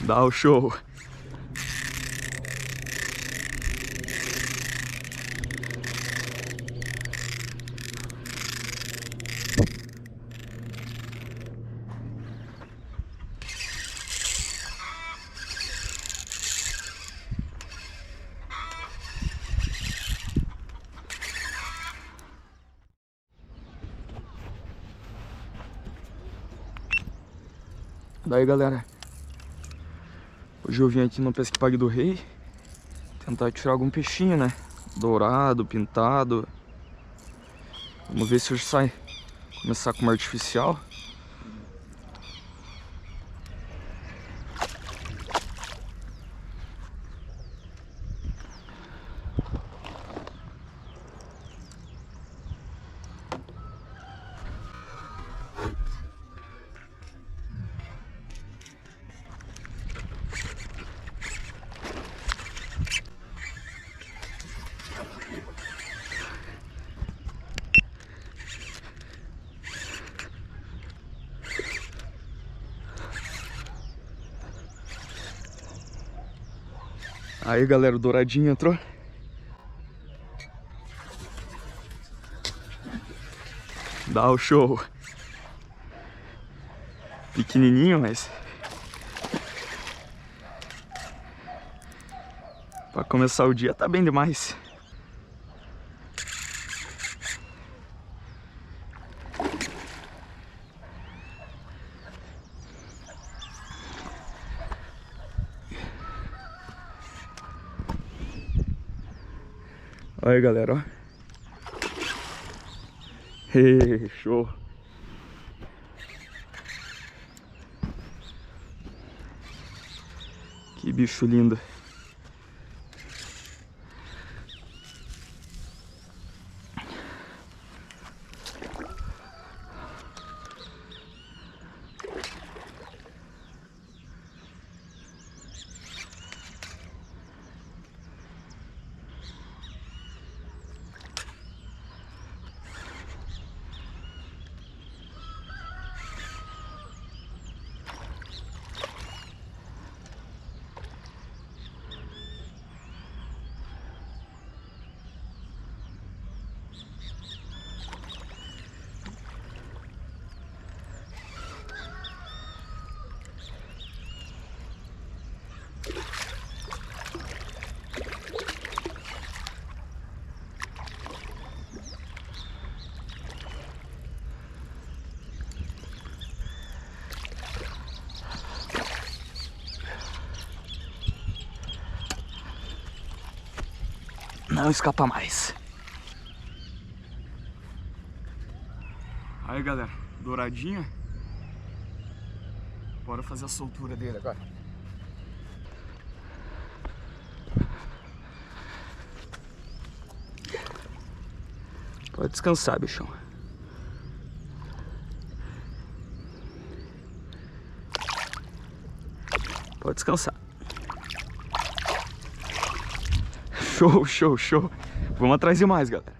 Dá o show. Daí, galera, hoje eu vim aqui no Pesque Pague do Rei tentar tirar algum peixinho, né? Dourado, pintado. Vamos ver se hoje sai. Começar com uma artificial. Aí, galera, o douradinho entrou. Dá o show. Pequenininho, mas pra começar o dia tá bem demais. Olha aí, galera, ó. Show. Que bicho lindo. Não escapa mais. Aí, galera, douradinha. Bora fazer a soltura dele agora. Pode descansar, bichão. Pode descansar. Show, show, show. Vamos atrás de mais, galera.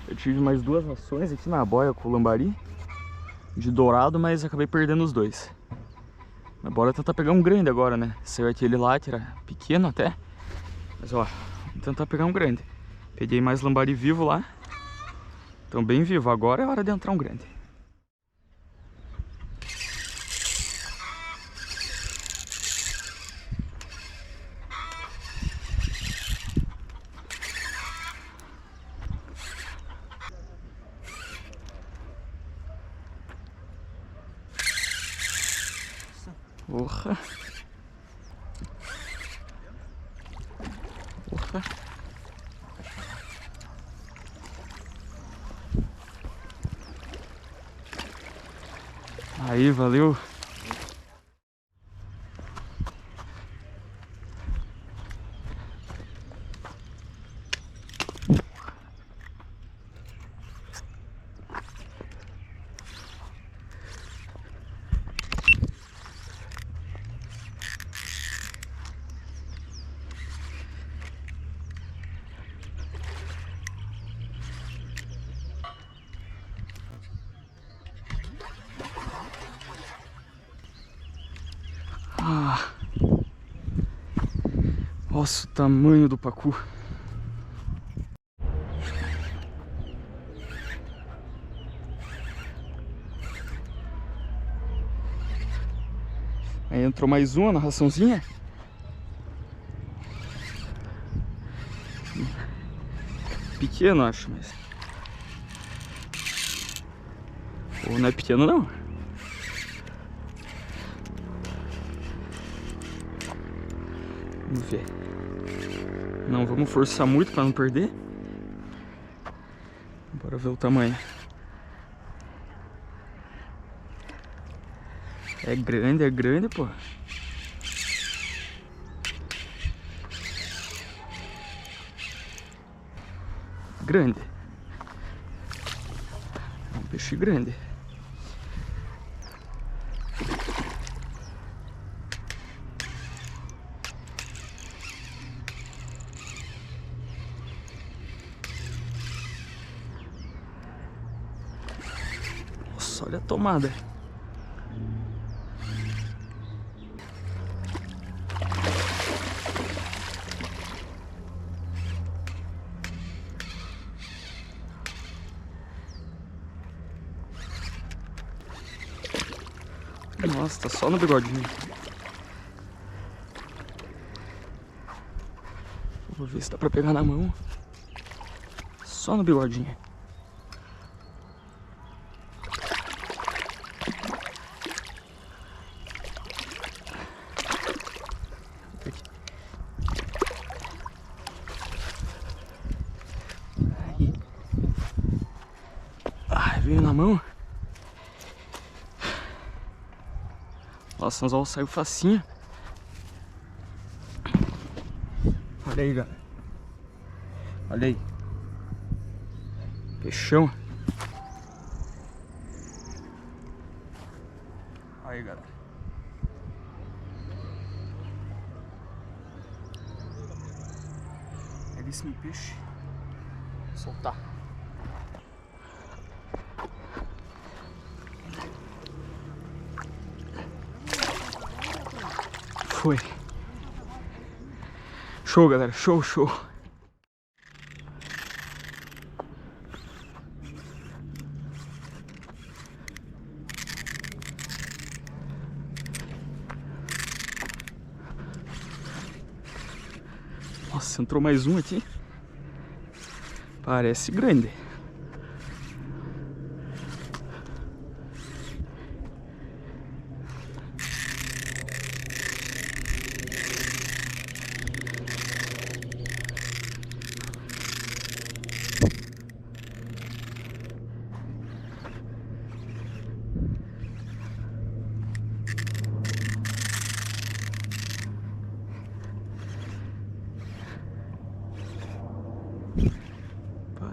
Eu tive mais duas ações aqui na boia com o lambari de dourado, mas acabei perdendo os dois. Mas bora tentar pegar um grande agora, né? Saiu aquele lá que era pequeno até. Mas ó, vamos tentar pegar um grande. Peguei mais lambari vivo lá. Então bem vivo. Agora é hora de entrar um grande. Porra. Porra. Aí, valeu. Nossa, o tamanho do pacu. Aí entrou mais uma na raçãozinha. Pequeno, acho, mas... Ou não é pequeno, não. Vamos ver. Não vamos forçar muito para não perder. Bora ver o tamanho. É grande, pô. Grande. É um peixe grande. Nossa, olha a tomada. Nossa, tá só no bigodinho. Vou ver se dá pra pegar na mão. Só no bigodinho. Aí. Ai, veio na mão. Nossa, o anzol saiu facinho. Olha aí, galera. Olha aí. Peixão. Aí, galera. Belíssimo peixe. Vou soltar. Foi. Show, galera. Show, show. Nossa, entrou mais um aqui. Parece grande.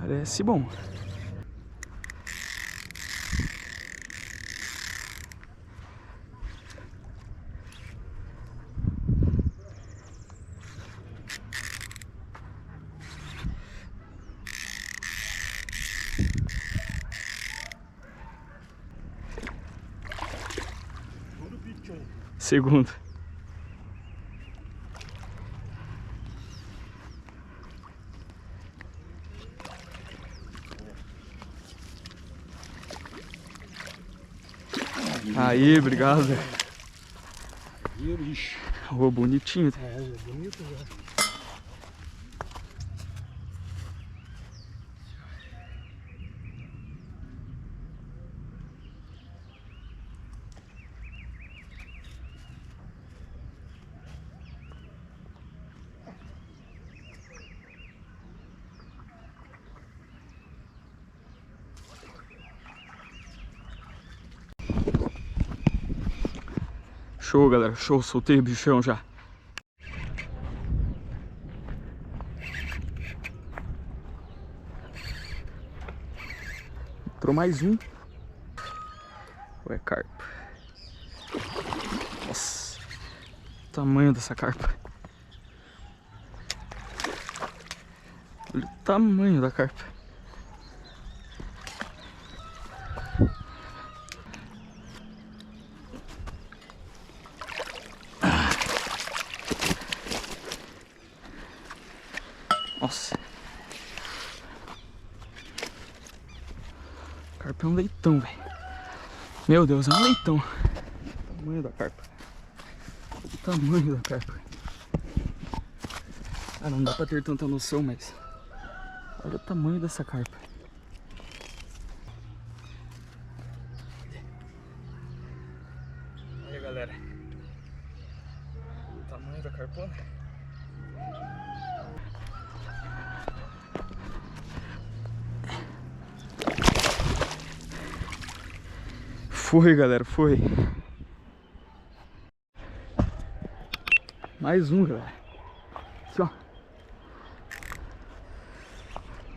Parece bom. Segundo. Aí, obrigado. Ô, bonitinho. É bonito já. Show, galera. Show. Soltei o bichão já. Entrou mais um. Ou é carpa? Nossa. O tamanho dessa carpa. Olha o tamanho da carpa. carpa é um leitão, velho. Meu Deus, é um leitão. O tamanho da carpa. O tamanho da carpa. Ah, não dá pra ter tanta noção, mas olha o tamanho dessa carpa. Olha, galera, o tamanho da carpona. Foi, galera, foi. Mais um, galera. Aqui, ó.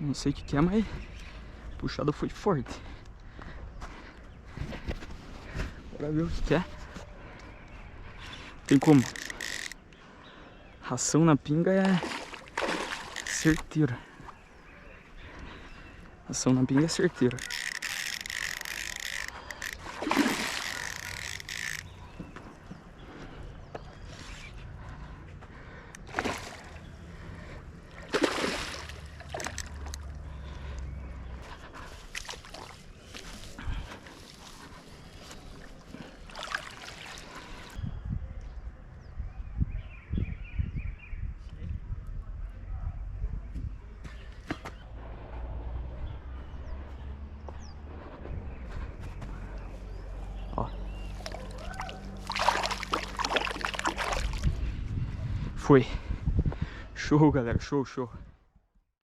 Não sei o que é, mas a puxada foi forte. Bora ver o que é. Tem como. Ração na pinga é certeira. Ração na pinga é certeira. Ó. Foi. Show, galera. Show, show.